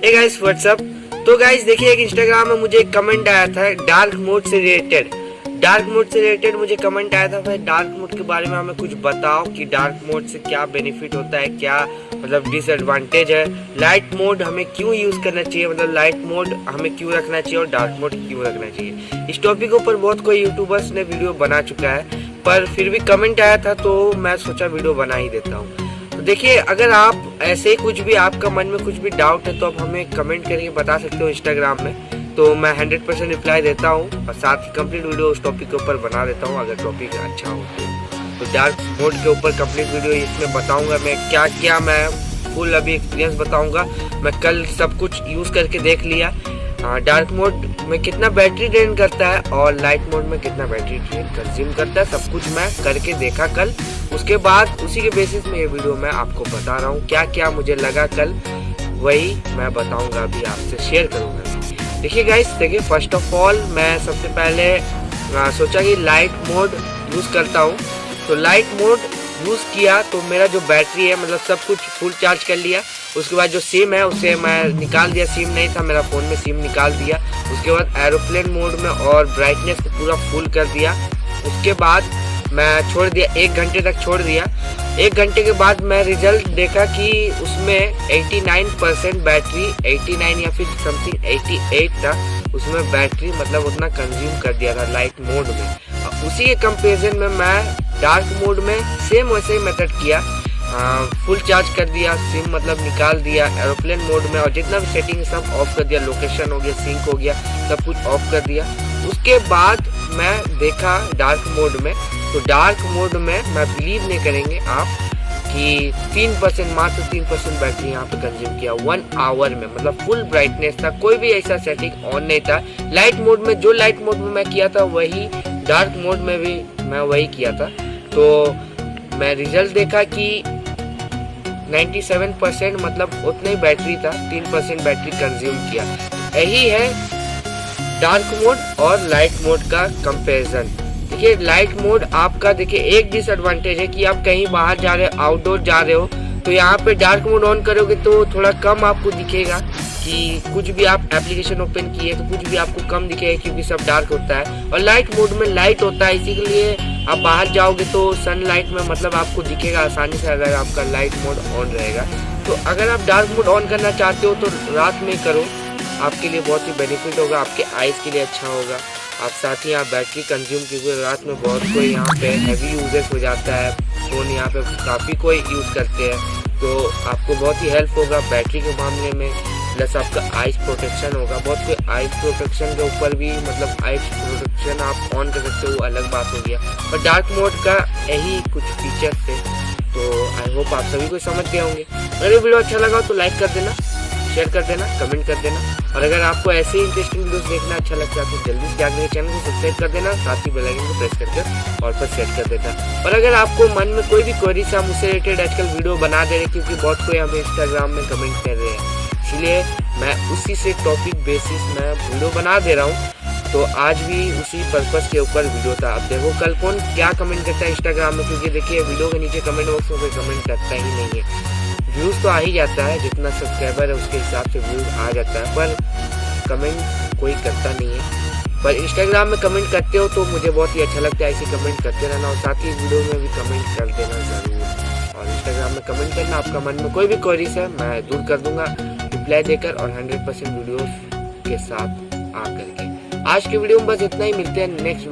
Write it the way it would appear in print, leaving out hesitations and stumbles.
हे guys what's up. तो guys देखिए, एक इंस्टाग्राम में मुझे एक कमेंट आया था डार्क मोड से रिलेटेड मुझे कमेंट आया था। भाई डार्क मोड के बारे में हमें कुछ बताओ कि डार्क मोड से क्या बेनिफिट होता है, क्या मतलब डिसएडवांटेज है, लाइट मोड हमें क्यों यूज करना चाहिए, मतलब लाइट मोड हमें क्यों रखना चाहिए और डार्क मोड क्यों रखना चाहिए। इस टॉपिक के ऊपर बहुत कोई यूट्यूबर्स ने वीडियो बना चुका है, पर फिर भी कमेंट आया था तो मैं सोचा वीडियो बना ही देता हूँ। तो देखिए, अगर आप ऐसे कुछ भी आपका मन में कुछ भी डाउट है तो आप हमें कमेंट करके बता सकते हो इंस्टाग्राम में, तो मैं 100% रिप्लाई देता हूँ और साथ ही कंप्लीट वीडियो उस टॉपिक के ऊपर बना देता हूँ अगर टॉपिक अच्छा हो तो डार्क मोड के ऊपर कंप्लीट वीडियो इसमें बताऊँगा मैं क्या क्या, मैं फुल अभी एक्सपीरियंस बताऊँगा। मैं कल सब कुछ यूज़ करके देख लिया, डार्क मोड में कितना बैटरी ड्रेन करता है और लाइट मोड में कितना बैटरी ड्रेन कंज्यूम करता है, सब कुछ मैं करके देखा कल। उसके बाद उसी के बेसिस में ये वीडियो मैं आपको बता रहा हूँ, क्या क्या मुझे लगा कल वही मैं बताऊंगा, अभी आपसे शेयर करूंगा। देखिए गाइस, देखिए फर्स्ट ऑफ ऑल मैं सबसे पहले सोचा कि लाइट मोड यूज़ करता हूँ। तो लाइट मोड यूज़ किया तो मेरा जो बैटरी है मतलब सब कुछ फुल चार्ज कर लिया। उसके बाद जो सिम है उसे मैं निकाल दिया, सिम नहीं था मेरा फ़ोन में, सिम निकाल दिया। उसके बाद एरोप्लेन मोड में और ब्राइटनेस को पूरा फुल कर दिया। उसके बाद मैं छोड़ दिया, 1 घंटे तक छोड़ दिया। 1 घंटे के बाद मैं रिजल्ट देखा कि उसमें 89% बैटरी, 89 या फिर समथिंग 88 था उसमें बैटरी, मतलब उतना कंज्यूम कर दिया था लाइट मोड में। उसी के कंपेरिजन में मैं डार्क मोड में सेम वैसे ही मेथड किया, फुल चार्ज कर दिया, सिम मतलब निकाल दिया, एरोप्लेन मोड में और जितना भी सेटिंग है सब ऑफ कर दिया, लोकेशन हो गया, सिंक हो गया, सब कुछ ऑफ कर दिया। उसके बाद मैं देखा डार्क मोड में, तो डार्क मोड में मैं बिलीव नहीं करेंगे आप कि 3%, मात्र 3% बैटरी यहाँ पे कंज्यूम किया 1 आवर में, मतलब फुल ब्राइटनेस था, कोई भी ऐसा सेटिंग ऑन नहीं था। लाइट मोड में, जो लाइट मोड में मैं किया था वही डार्क मोड में भी मैं वही किया था। तो मैं रिजल्ट देखा कि 97% मतलब उतना ही बैटरी था, 3% बैटरी कंज्यूम किया। यही है डार्क मोड और लाइट मोड का कंपैरिजन। देखिए लाइट मोड आपका, देखिए एक डिसएडवांटेज है कि आप कहीं बाहर जा रहे हो, आउटडोर जा रहे हो, तो यहाँ पे डार्क मोड ऑन करोगे तो थोड़ा कम आपको दिखेगा कि कुछ भी आप एप्लीकेशन ओपन किए तो कुछ भी आपको कम दिखेगा क्योंकि सब डार्क होता है। और लाइट मोड में लाइट होता है, इसी के लिए आप बाहर जाओगे तो सनलाइट में मतलब आपको दिखेगा आसानी से अगर आपका लाइट मोड ऑन रहेगा। तो अगर आप डार्क मोड ऑन करना चाहते हो तो रात में करो, आपके लिए बहुत ही बेनिफिट होगा, आपके आइज़ के लिए अच्छा होगा। आप साथ ही यहाँ बैटरी कंज्यूम कीजिए, रात में बहुत कोई यहाँ पे हैवी यूजेस हो जाता है, फ़ोन यहाँ पे काफ़ी कोई यूज़ करते हैं, तो आपको बहुत ही हेल्प होगा बैटरी के मामले में, प्लस आपका आइज प्रोटेक्शन होगा। बहुत कोई आइज प्रोटेक्शन के ऊपर भी मतलब आइज प्रोटेक्शन आप ऑन कर सकते हो, वो अलग बात हो गया। और डार्क मोड का यही कुछ फीचर्स थे, तो आई होप आप सभी को समझ गए होंगे। अगर ये वीडियो अच्छा लगा तो लाइक कर देना, शेयर कर देना, कमेंट कर देना, और अगर आपको ऐसे ही इंटरेस्टिंग वीडियोस देखना अच्छा लगता है तो जल्दी से जाकर चैनल को सब्सक्राइब कर देना, साथ ही बेल आइकन को प्रेस करके और पर सेट कर देना। और अगर आपको मन में कोई भी क्वेरी से हम उससे रिलेटेड आजकल वीडियो बना दे रहे, क्योंकि बहुत कोई हमें इंस्टाग्राम में कमेंट कर रहे हैं, इसलिए मैं उसी से टॉपिक बेसिस में वीडियो बना दे रहा हूँ। तो आज भी उसी पर्पस के ऊपर वीडियो था। अब देखो कल कौन क्या कमेंट करता है इंस्टाग्राम में, क्योंकि देखिए वीडियो के नीचे कमेंट बॉक्स में कोई कमेंट करता ही नहीं है। व्यूज़ तो आ ही जाता है, जितना सब्सक्राइबर है उसके हिसाब से व्यूज़ आ जाता है, पर कमेंट कोई करता नहीं है। पर इंस्टाग्राम में कमेंट करते हो तो मुझे बहुत ही अच्छा लगता है, ऐसे कमेंट करते रहना, और साथ ही वीडियो में भी कमेंट कर देना ज़रूर। और इंस्टाग्राम में कमेंट करना, आपका मन में कोई भी क्वेरीज है मैं दूर कर दूंगा रिप्लाई देकर और 100% वीडियोस के साथ आकर के। आज की वीडियो में बस इतना ही, मिलते हैं नेक्स्ट वीडियो।